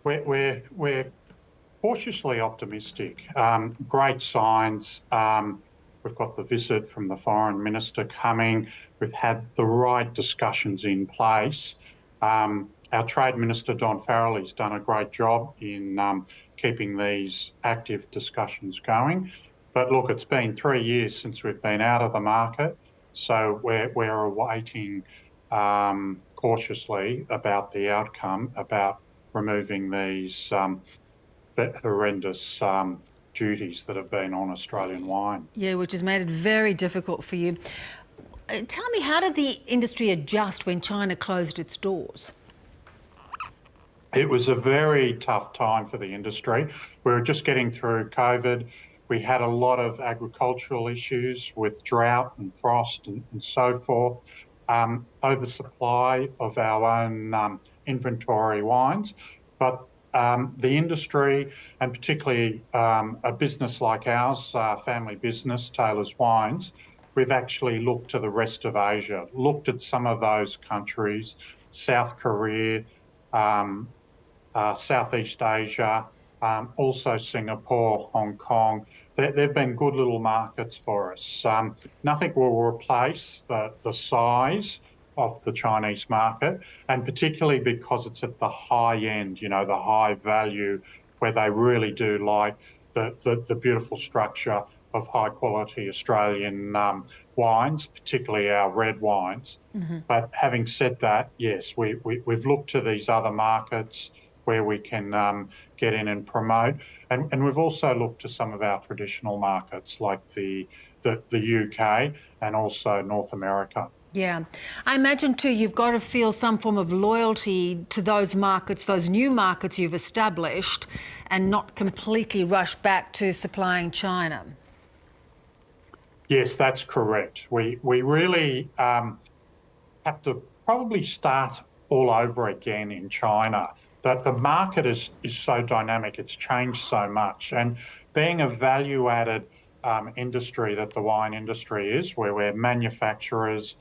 We're cautiously optimistic. Great signs. We've got the visit from the foreign minister coming. We've had the right discussions in place. Our trade minister, Don Farrelly's done a great job in keeping these active discussions going. But look, it's been 3 years since we've been out of the market, so we're awaiting cautiously about the outcome, about removing these horrendous duties that have been on Australian wine. Yeah, which has made it very difficult for you. Tell me, how did the industry adjust when China closed its doors? It was a very tough time for the industry. We were just getting through COVID. We had a lot of agricultural issues with drought and frost and so forth, oversupply of our own inventory wines. But the industry, and particularly a business like ours, family business, Taylor's Wines, we've actually looked to the rest of Asia, looked at some of those countries, South Korea, Southeast Asia, also Singapore, Hong Kong. They've been good little markets for us. Nothing will replace the size of the Chinese market, and particularly because it's at the high end, you know, the high value, where they really do like the beautiful structure of high quality Australian wines, particularly our red wines. Mm-hmm. But having said that, yes, we've looked to these other markets where we can get in and promote. And we've also looked to some of our traditional markets like the UK and also North America. Yeah. I imagine too you've got to feel some form of loyalty to those markets, those new markets you've established, and not completely rush back to supplying China. Yes, that's correct. We really have to probably start all over again in China. That the market is so dynamic, it's changed so much. And being a value-added industry that the wine industry is, where we're manufacturers,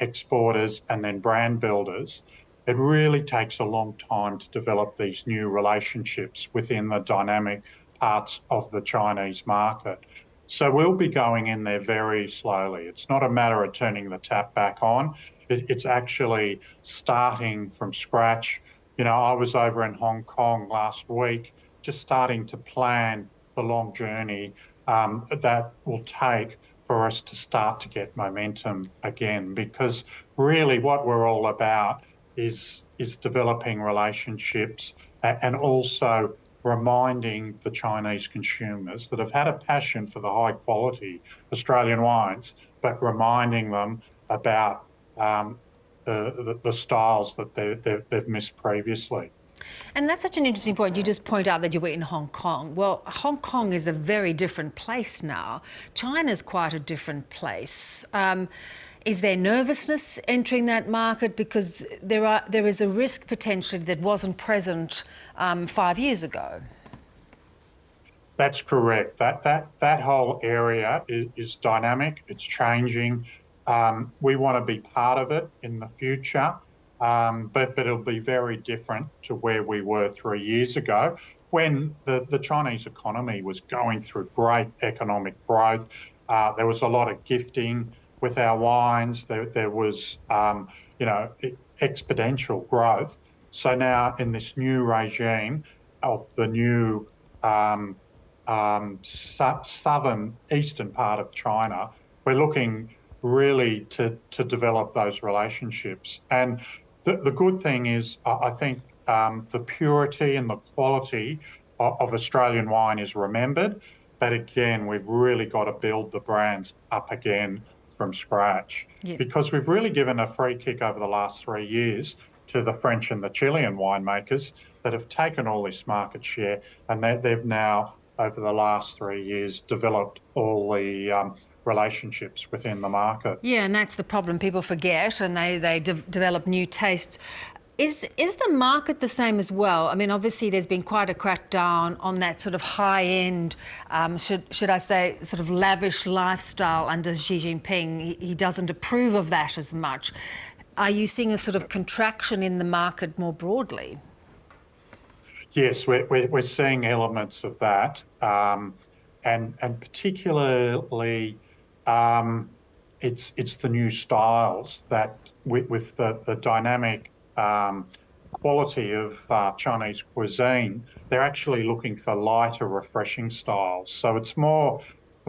exporters, and then brand builders, it really takes a long time to develop these new relationships within the dynamic parts of the Chinese market. So we'll be going in there very slowly. It's not a matter of turning the tap back on. It's actually starting from scratch. You know, I was over in Hong Kong last week, just starting to plan the long journey that will take for us to start to get momentum again, because really what we're all about is developing relationships and also reminding the Chinese consumers that have had a passion for the high quality Australian wines, but reminding them about the styles that they've missed previously. And that's such an interesting point. You just point out that you were in Hong Kong. Well, Hong Kong is a very different place now. China's quite a different place. Is there nervousness entering that market? Because there is a risk potentially that wasn't present 5 years ago. That's correct. That whole area is dynamic. It's changing. We want to be part of it in the future. But it'll be very different to where we were 3 years ago, when the Chinese economy was going through great economic growth. There was a lot of gifting with our wines. There was, exponential growth. So now in this new regime of the new southern eastern part of China, we're looking really to develop those relationships. And the good thing is, I think the purity and the quality of Australian wine is remembered. But again, we've really got to build the brands up again from scratch. Yeah. Because we've really given a free kick over the last 3 years to the French and the Chilean winemakers that have taken all this market share, and they've now, over the last 3 years, developed all the relationships within the market. Yeah, and that's the problem. People forget and they develop new tastes. Is the market the same as well? I mean, obviously there's been quite a crackdown on that sort of high-end, should I say, sort of lavish lifestyle under Xi Jinping. He doesn't approve of that as much. Are you seeing a sort of contraction in the market more broadly? Yes, we're seeing elements of that, and particularly it's the new styles that with the dynamic quality of Chinese cuisine, they're actually looking for lighter, refreshing styles. So it's more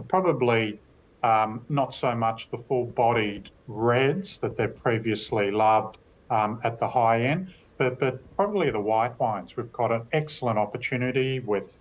probably not so much the full-bodied reds that they've previously loved at the high end, but probably the white wines. We've got an excellent opportunity with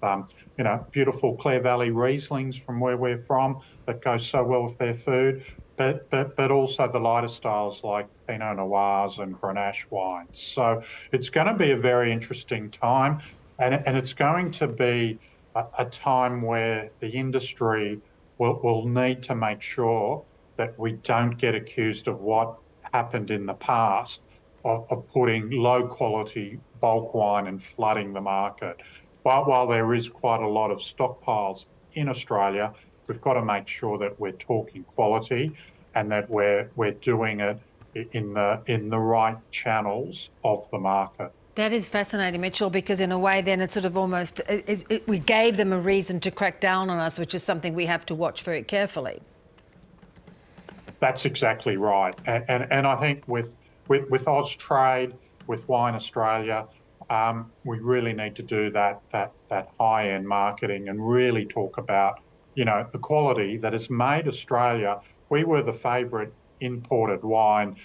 beautiful Clare Valley Rieslings from where we're from that go so well with their food, but also the lighter styles like Pinot Noirs and Grenache wines. So it's going to be a very interesting time, and it's going to be a time where the industry will need to make sure that we don't get accused of what happened in the past of putting low quality bulk wine and flooding the market. While there is quite a lot of stockpiles in Australia, we've got to make sure that we're talking quality and that we're doing it in the right channels of the market. That is fascinating, Mitchell, because in a way then it's sort of almost, we gave them a reason to crack down on us, which is something we have to watch very carefully. That's exactly right. And I think with Austrade, with Wine Australia, we really need to do that high-end marketing and really talk about, the quality that has made Australia. We were the favourite imported wine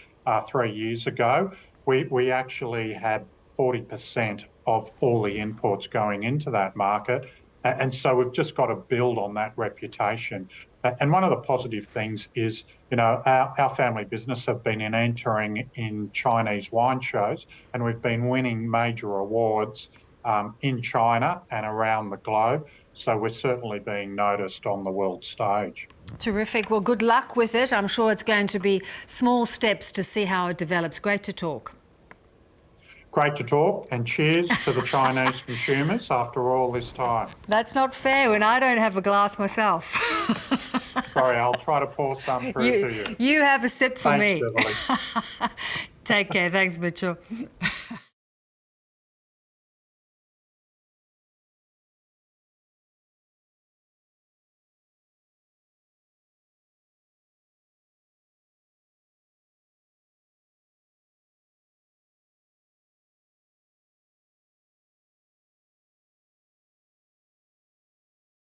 3 years ago. We actually had 40% of all the imports going into that market. And so we've just got to build on that reputation. And one of the positive things is, our family business have been entering in Chinese wine shows, and we've been winning major awards in China and around the globe. So we're certainly being noticed on the world stage. Terrific. Well, good luck with it. I'm sure it's going to be small steps to see how it develops. Great to talk. Great to talk, and cheers to the Chinese consumers after all this time. That's not fair when I don't have a glass myself. Sorry, I'll try to pour some through to you. You have a sip for Thanks, me. Beverley. Take care. Thanks, Mitchell.